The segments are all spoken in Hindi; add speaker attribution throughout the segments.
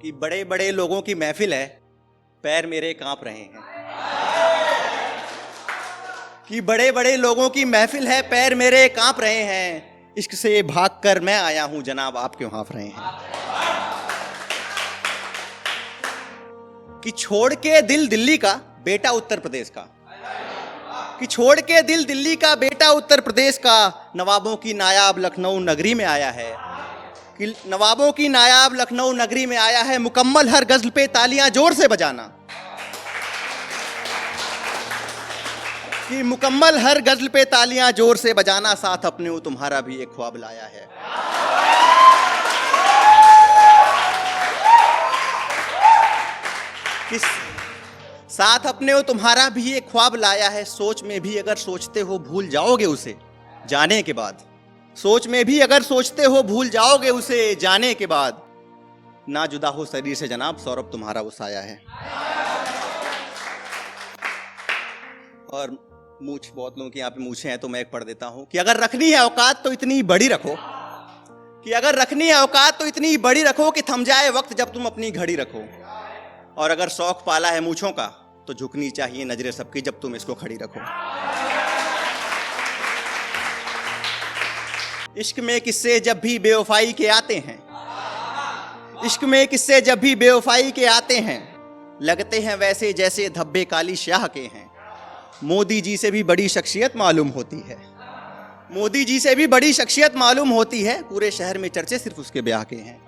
Speaker 1: कि बड़े बड़े लोगों की महफिल है, पैर मेरे कांप रहे हैं। कि बड़े बड़े लोगों की महफिल है, पैर मेरे कांप रहे हैं। इश्क से भागकर मैं आया हूं जनाब, आप क्यों हाँफ रहे हैं। कि छोड़ के दिल दिल्ली का, बेटा उत्तर प्रदेश का। कि छोड़ के दिल दिल्ली का, बेटा उत्तर प्रदेश का, नवाबों की नायाब लखनऊ नगरी में आया है। कि नवाबों की नायाब लखनऊ नगरी में आया है, मुकम्मल हर गजल पे तालियां जोर से बजाना। कि मुकम्मल हर गजल पे तालियां जोर से बजाना, साथ अपने वो तुम्हारा भी एक ख्वाब लाया है। किस साथ अपने वो तुम्हारा भी एक ख्वाब लाया है। सोच में भी अगर सोचते हो भूल जाओगे उसे जाने के बाद। सोच में भी अगर सोचते हो भूल जाओगे उसे जाने के बाद। ना जुदा हो शरीर से जनाब, सौरभ तुम्हारा वो साया है। और मूछ, बहुत लोगों की यहाँ पे मूछें हैं तो मैं एक पढ़ देता हूं। कि अगर रखनी है औकात तो इतनी बड़ी रखो। कि अगर रखनी है औकात तो इतनी बड़ी रखो कि थम जाए वक्त जब तुम अपनी घड़ी रखो। और अगर शौक पाला है मूछों का तो झुकनी चाहिए नजरें सबकी जब तुम इसको खड़ी रखो। इश्क में किस्से जब भी बेवफाई के आते हैं, इश्क में किस्से जब भी बेवफाई के आते हैं, लगते हैं वैसे जैसे धब्बे काली शाह के हैं। मोदी जी से भी बड़ी शख्सियत मालूम होती है, मोदी जी से भी बड़ी शख्सियत मालूम होती है। पूरे शहर में चर्चे सिर्फ उसके ब्याह के हैं।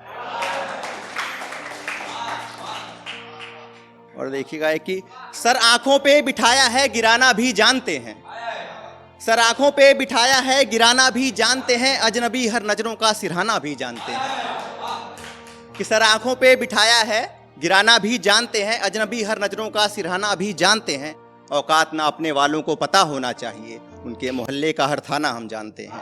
Speaker 1: और देखिएगा कि सर आंखों पे बिठाया है गिराना भी जानते हैं। सर आंखों पे बिठाया है गिराना भी जानते हैं, अजनबी हर नजरों का सिरहाना भी जानते हैं। कि सर आंखों पे बिठाया है गिराना भी जानते हैं, अजनबी हर नजरों का सिरहाना भी जानते हैं। औकात ना अपने वालों को पता होना चाहिए, उनके मोहल्ले का हर थाना हम जानते हैं।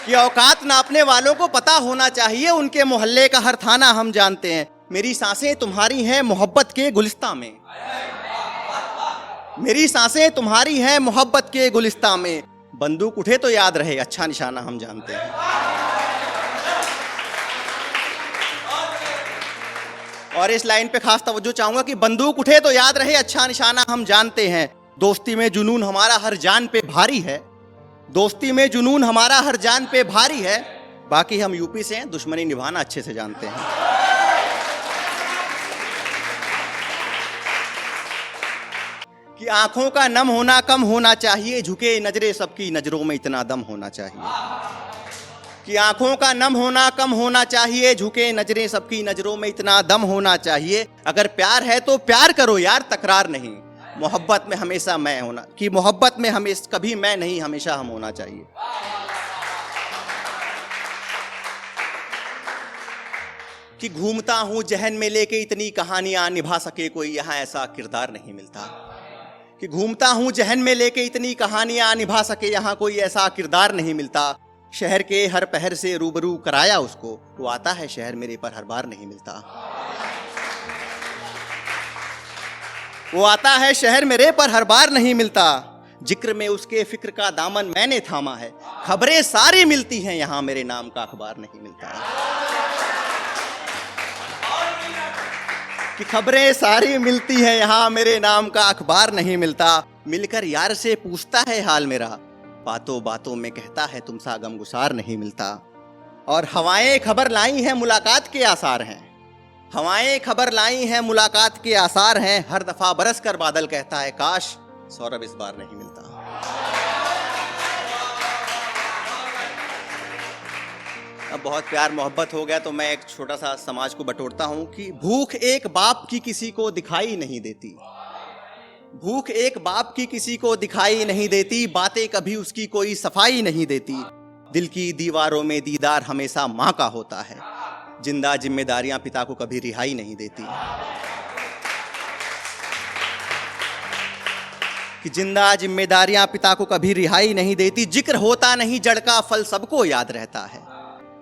Speaker 1: कि औकात ना अपने वालों को पता होना चाहिए, उनके मोहल्ले का हर थाना हम जानते हैं। मेरी सांसें तुम्हारी हैं मोहब्बत के गुलिस्तां में, मेरी सांसें तुम्हारी हैं मोहब्बत के गुलिस्तां में। बंदूक उठे तो याद रहे अच्छा निशाना हम जानते हैं। और इस लाइन पे खास तवज्जो चाहूंगा कि बंदूक उठे तो याद रहे अच्छा निशाना हम जानते हैं। दोस्ती में जुनून हमारा हर जान पे भारी है, दोस्ती में जुनून हमारा हर जान पे भारी है। बाकी हम यूपी से हैं, दुश्मनी निभाना अच्छे से जानते हैं। कि आंखों का नम होना कम होना चाहिए, झुके नजरें सबकी नजरों में इतना दम होना चाहिए। कि आंखों का नम होना कम होना चाहिए, झुके नजरें सबकी नजरों में इतना दम होना चाहिए। अगर प्यार है तो प्यार करो यार, तकरार नहीं। मोहब्बत में हमेशा मैं होना, कि मोहब्बत में हमेशा कभी मैं नहीं, हमेशा हम होना चाहिए। कि घूमता हूं जहन में लेके इतनी कहानियां, निभा सके कोई यहाँ ऐसा किरदार नहीं मिलता। कि घूमता हूं जहन में लेके इतनी कहानियां, निभा सके यहाँ कोई ऐसा किरदार नहीं मिलता। शहर के हर पहर से रूबरू कराया उसको, वो आता है शहर मेरे पर हर बार नहीं मिलता। वो आता है शहर मेरे पर हर बार नहीं मिलता। जिक्र में उसके फिक्र का दामन मैंने थामा है, खबरें सारी मिलती हैं यहाँ मेरे नाम का अखबार नहीं मिलता। कि खबरें सारी मिलती हैं यहाँ मेरे नाम का अखबार नहीं मिलता। मिलकर यार से पूछता है हाल मेरा, बातों बातों में कहता है तुमसा गमगुसार नहीं मिलता। और हवाएं खबर लाई हैं मुलाकात के आसार हैं, हवाएं खबर लाई हैं मुलाकात के आसार हैं। हर दफा बरस कर बादल कहता है काश सौरभ इस बार नहीं मिलता। अब बहुत प्यार मोहब्बत हो गया तो मैं एक छोटा सा समाज को बटोरता हूं। कि भूख एक बाप की किसी को दिखाई नहीं देती, भूख एक बाप की किसी को दिखाई नहीं देती। बातें कभी उसकी कोई सफाई नहीं देती। दिल की दीवारों में दीदार हमेशा माँ का होता है, जिंदा जिम्मेदारियां पिता को कभी रिहाई नहीं देती। कि जिंदा जिम्मेदारियां पिता को कभी रिहाई नहीं देती। जिक्र होता नहीं जड़ का फल सबको याद रहता है,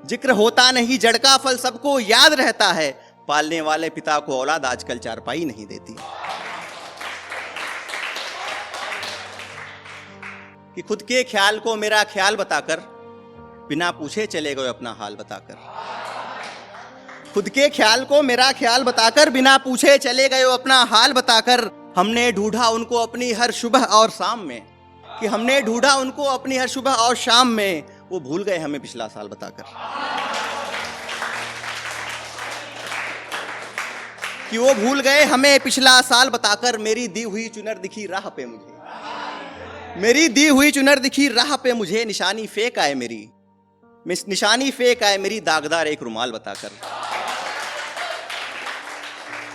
Speaker 1: जिक्र होता नहीं जड़ का फल सबको याद रहता है। पालने वाले पिता को औलाद आजकल चारपाई नहीं देती। कि खुद के ख्याल को मेरा ख्याल बताकर बिना पूछे चले गए अपना हाल बताकर। खुद के ख्याल को मेरा ख्याल बताकर बिना पूछे चले गए अपना हाल बताकर। हमने ढूंढा उनको अपनी हर सुबह और शाम में, कि हमने ढूंढा उनको अपनी हर सुबह और शाम में, वो भूल गए हमें पिछला साल बताकर। कि वो भूल गए हमें पिछला साल बताकर। मेरी दी हुई चुनर दिखी राह पे मुझे, मेरी दी हुई चुनर दिखी राह पे मुझे, निशानी फेंक आए मेरी, निशानी फेंक आए मेरी, दागदार एक रुमाल बताकर।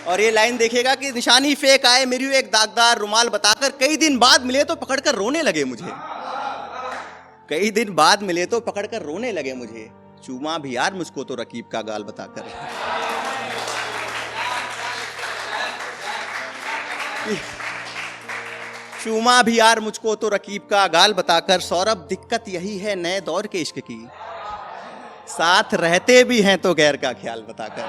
Speaker 1: और ये लाइन देखिएगा कि निशानी फेंक आए मेरी एक दागदार रुमाल बताकर। कई दिन बाद मिले तो पकड़कर रोने लगे मुझे, कई दिन बाद मिले तो पकड़कर रोने लगे मुझे। चूमा भी यार मुझको तो रकीब का गाल बताकर। चूमा भी यार मुझको तो रकीब का गाल बताकर। सौरभ दिक्कत यही है नए दौर के इश्क की, साथ रहते भी हैं तो गैर का ख्याल बताकर।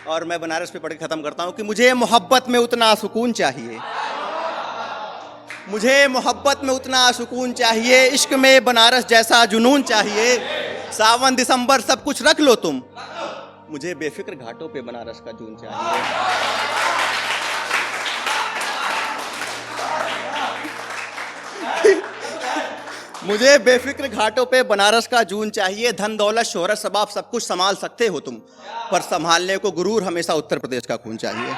Speaker 1: और मैं बनारस पे पढ़ के खत्म करता हूं कि मुझे मोहब्बत में उतना सुकून चाहिए, मुझे मोहब्बत में उतना सुकून चाहिए, इश्क में बनारस जैसा जुनून चाहिए। सावन दिसंबर सब कुछ रख लो तुम, मुझे बेफिक्र घाटों पे बनारस का जून चाहिए। मुझे बेफिक्र घाटों पे बनारस का जून चाहिए। धन दौलत शोहरत सब आप सब कुछ संभाल सकते हो तुम, पर संभालने को गुरूर हमेशा उत्तर प्रदेश का खून चाहिए।